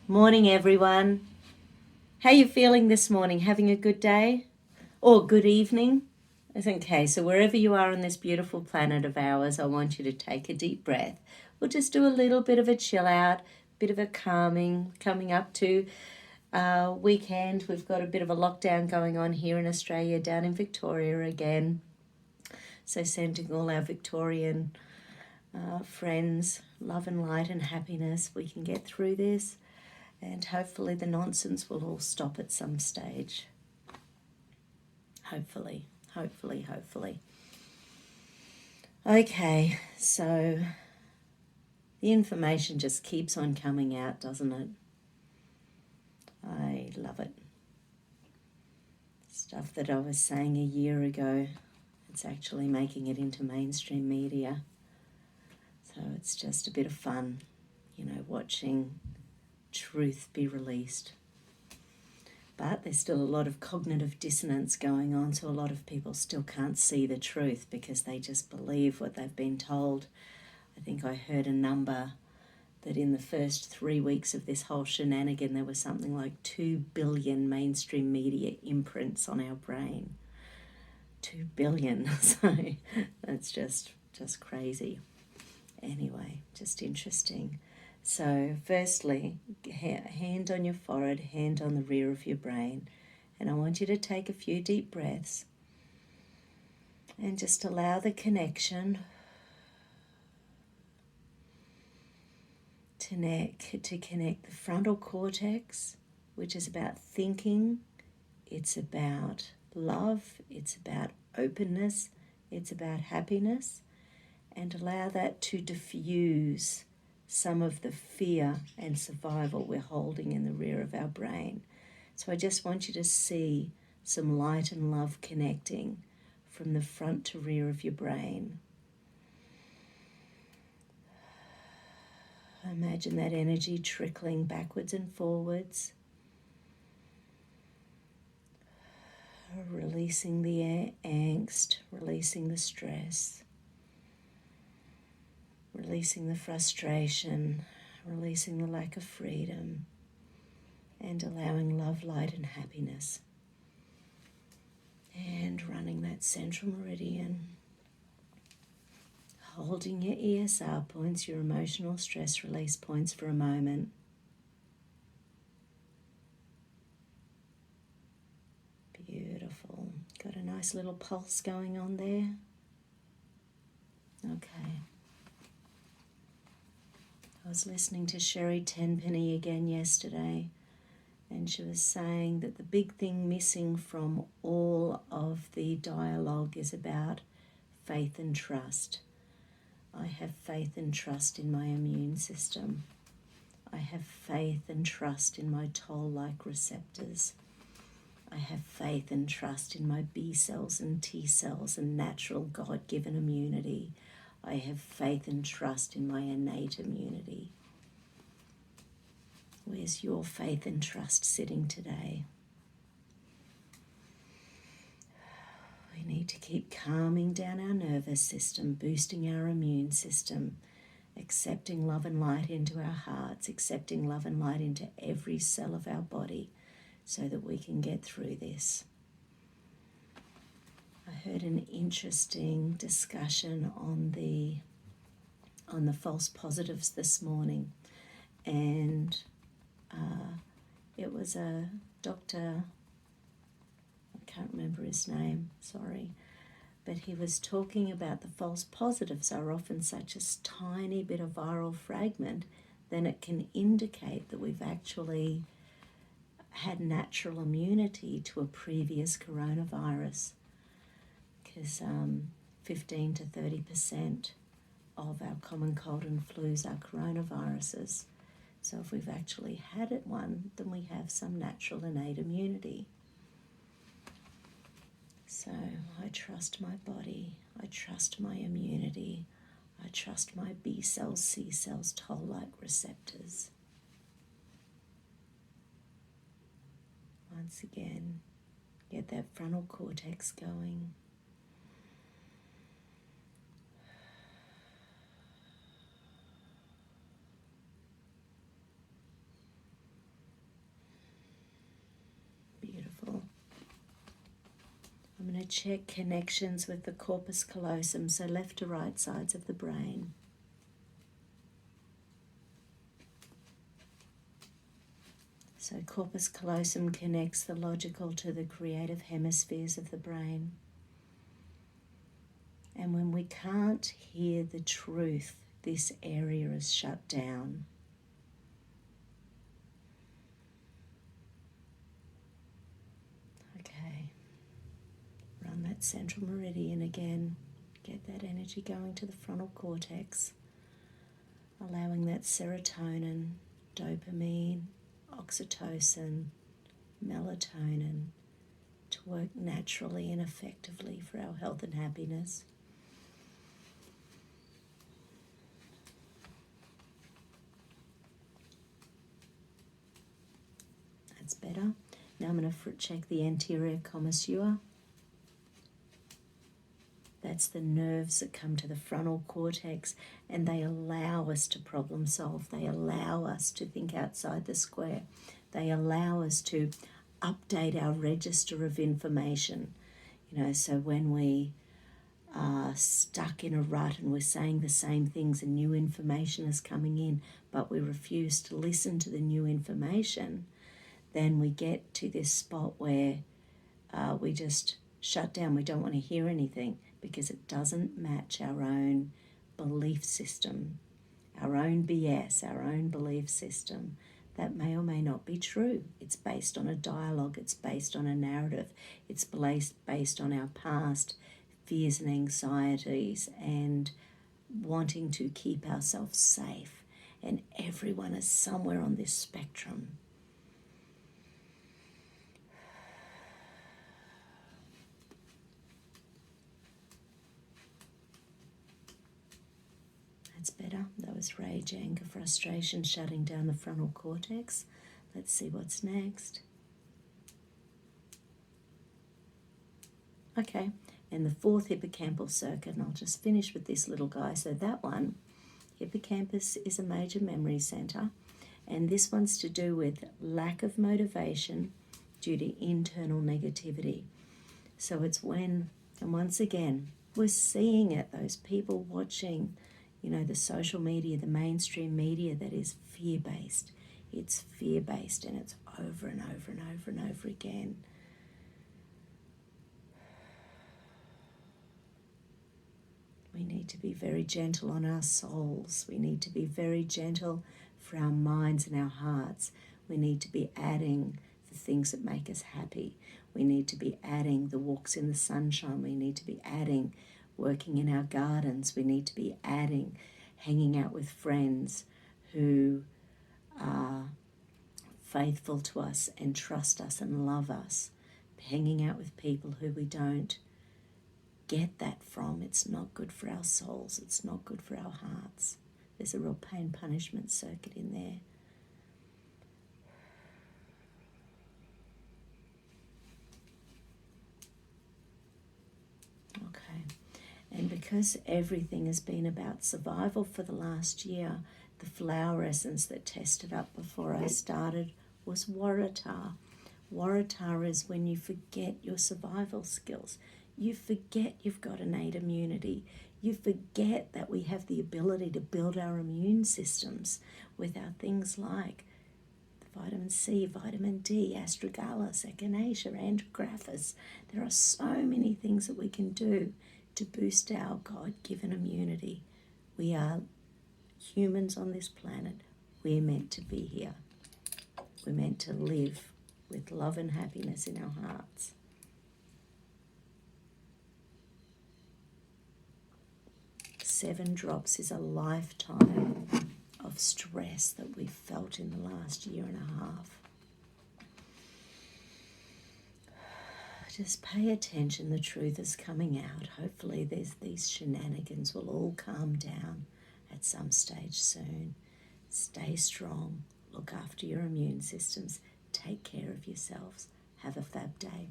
Morning, everyone. How you feeling this morning? Having a good day? Or good evening? Okay, so wherever you are on this beautiful planet of ours, I want you to take a deep breath. We'll just do a little bit of a chill out, bit of a calming, coming up to weekend. We've got a bit of a lockdown going on here in Australia, down in Victoria again. So sending all our Victorian friends love and light and happiness. We can get through this. And hopefully the nonsense will all stop at some stage. Hopefully. Okay, so the information just keeps on coming out, doesn't it? I love it. Stuff that I was saying a year ago, it's actually making it into mainstream media. So it's just a bit of fun, watching truth be released. But there's still a lot of cognitive dissonance going on, so a lot of people still can't see the truth because they just believe what they've been told. I think I heard a number that in the first 3 weeks of this whole shenanigan, there was something like 2 billion mainstream media imprints on our brain. 2 billion, so that's just crazy. Anyway, just interesting. So firstly, hand on your forehead, hand on the rear of your brain. And I want you to take a few deep breaths and just allow the connection to connect the frontal cortex, which is about thinking, it's about love, it's about openness, it's about happiness, and allow that to diffuse some of the fear and survival we're holding in the rear of our brain. So I just want you to see some light and love connecting from the front to rear of your brain. Imagine that energy trickling backwards and forwards, releasing the angst, releasing the stress, releasing the frustration, releasing the lack of freedom, and allowing love, light, and happiness. And running that central meridian, holding your ESR points, your emotional stress release points for a moment. Beautiful. Got a nice little pulse going on there. Okay. I was listening to Sherry Tenpenny again yesterday, and she was saying that the big thing missing from all of the dialogue is about faith and trust. I have faith and trust in my immune system. I have faith and trust in my toll-like receptors. I have faith and trust in my B cells and T cells and natural God-given immunity. I have faith and trust in my innate immunity. Where's your faith and trust sitting today? We need to keep calming down our nervous system, boosting our immune system, accepting love and light into our hearts, accepting love and light into every cell of our body so that we can get through this. I heard an interesting discussion on the false positives this morning, and it was a doctor, I can't remember his name, sorry, but he was talking about the false positives are often such a tiny bit of viral fragment, then it can indicate that we've actually had natural immunity to a previous coronavirus, because 15 to 30% of our common cold and flus are coronaviruses. So if we've actually had it one, then we have some natural innate immunity. So I trust my body, I trust my immunity, I trust my B cells, C cells, toll-like receptors. Once again, get that frontal cortex going. check connections with the corpus callosum, so left to right sides of the brain. So corpus callosum connects the logical to the creative hemispheres of the brain. And when we can't hear the truth, this area is shut down. Okay. Run that central meridian again. Get that energy going to the frontal cortex, allowing that serotonin, dopamine, oxytocin, melatonin to work naturally and effectively for our health and happiness. That's better. Now I'm going to check the anterior commissure. That's the nerves that come to the frontal cortex, and they allow us to problem solve. They allow us to think outside the square. They allow us to update our register of information. So when we are stuck in a rut and we're saying the same things and new information is coming in, but we refuse to listen to the new information, then we get to this spot where we just shut down. We don't want to hear anything because it doesn't match our own belief system, our own BS, our own belief system. That may or may not be true. It's based on a dialogue. It's based on a narrative. It's based on our past fears and anxieties and wanting to keep ourselves safe. And everyone is somewhere on this spectrum. That's better. That was rage, anger, frustration, shutting down the frontal cortex. Let's see what's next. Okay, and the fourth hippocampal circuit, and I'll just finish with this little guy. So that one, hippocampus, is a major memory center, and this one's to do with lack of motivation due to internal negativity. So it's when, and once again, we're seeing it, those people watching the social media, the mainstream media that is fear-based. It's fear-based, and it's over and over and over and over again. We need to be very gentle on our souls. We need to be very gentle for our minds and our hearts. We need to be adding the things that make us happy. We need to be adding the walks in the sunshine. We need to be adding working in our gardens. We need to be adding hanging out with friends who are faithful to us and trust us and love us. Hanging out with people who we don't get that from. It's not good for our souls. It's not good for our hearts. There's a real pain punishment circuit in there. Okay. And because everything has been about survival for the last year, the flower essence that tested up before I started was Waratah. Waratah is when you forget your survival skills. You forget you've got innate immunity. You forget that we have the ability to build our immune systems without things like vitamin C, vitamin D, astragalus, echinacea, andrographis. There are so many things that we can do to boost our God-given immunity. We are humans on this planet. We're meant to be here. We're meant to live with love and happiness in our hearts. Seven drops is a lifetime of stress that we've felt in the last year and a half. Just pay attention, the truth is coming out. Hopefully these shenanigans will all calm down at some stage soon. Stay strong, look after your immune systems, take care of yourselves. Have a fab day.